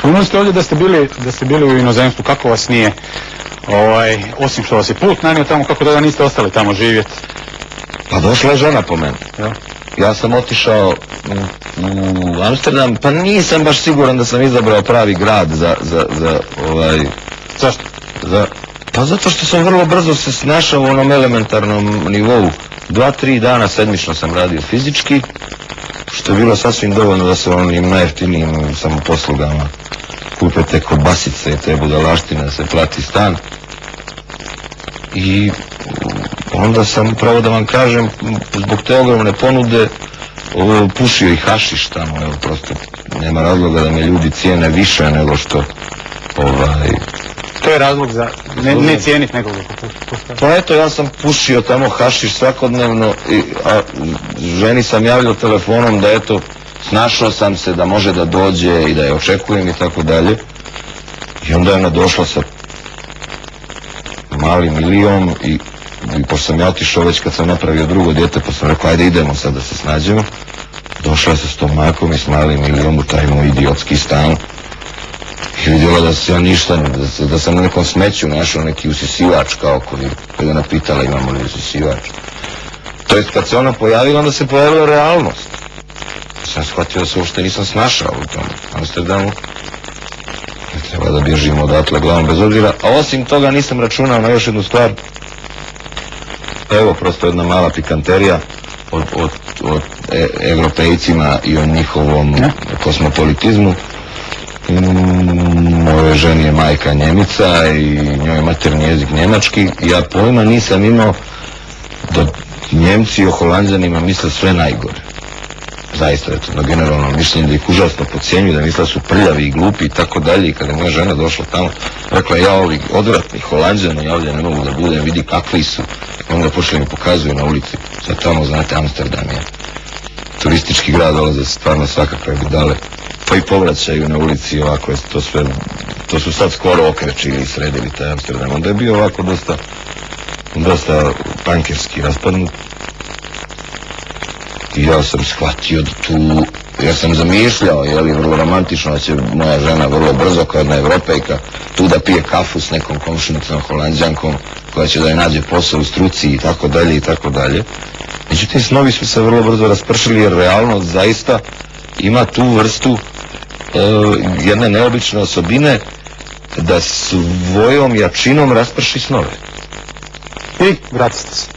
Spomenuli ste ovdje da ste bili u inozemstvu, kako vas nije, osim što vas je put nanio tamo, kako da niste ostali tamo živjeti? Pa došla je žena po meni. Ja sam otišao u Amsterdam, pa nisam baš siguran da sam izabrao pravi grad za Zašto? Pa zato što sam vrlo brzo se snašao u onom elementarnom nivou. 2-3 dana sedmično sam radio fizički, što je bilo sasvim dovoljno da se onim najjeftinijim samoposlugama kupe te kobasice i te budalaštine, da se plati stan. I onda sam, upravo da vam kažem, zbog te ogromne ponude pušio i hašiš tamo, evo, prosto nema razloga da me ljudi cijene više nego što To je razlog za ne cijeniti nekoga. Pa eto, ja sam pušio tamo hašiš svakodnevno, a ženi sam javljao telefonom da eto, snašao sam se, da može da dođe i da je očekujem i tako dalje. I onda je ona došla sa malim milion i pošto sam ja otišao već kad sam napravio drugo dijete, pa sam rekao ajde idemo sad da se snađemo. Došla je sa stomakom i s malim milion u taj moj idiotski stan. I vidjela da se ja ništa, da sam na nekom smeću našao neki usisivač kao koji je napitala imamo li usisivač. To jest kad se ona pojavila, onda se pojavila realnost. Sam shvatio da se uopšte nisam snašao u tom Amsterdamu. Treba da bježim odatle glavom bez obzira. A osim toga nisam računao na još jednu stvar. Evo, prosto jedna mala pikanterija o Evropejcima i o njihovom kosmopolitizmu. Moje ženi je majka Njemica i njoj je maternji jezik njemački. Ja pojma nisam imao da Njemci o Holanđanima misle sve najgore. Zaista je to na generalno mišljenje da ih užasno podcjenjuju, da misle da su prljavi i glupi i tako dalje. I kada je moja žena došla tamo, rekla ja ovi odvratni Holanđani, ja ovdje ne mogu da budem, vidi kakvi su. I onda počeli mi pokazuju na ulici. Sad tamo, znate, Amsterdam je turistički grad, dolaze stvarno svakakve budale. Pa i povraćaju na ulici ovako, to su sad skoro okrečili i sredili taj Amsterdam. Onda je bio ovako dosta pankerski raspadnut. I ja sam shvatio da tu, ja sam zamišljao, vrlo romantično da će moja žena vrlo brzo kao jedna Evropejka tu da pije kafu s nekom komšinicom Holanđankom koja će da je nađe posao u struci i tako dalje i tako dalje. Međutim, snovi su se vrlo brzo raspršili jer realnost zaista ima tu vrstu jedne neobične osobine da svojom jačinom rasprši snove. I vratite se.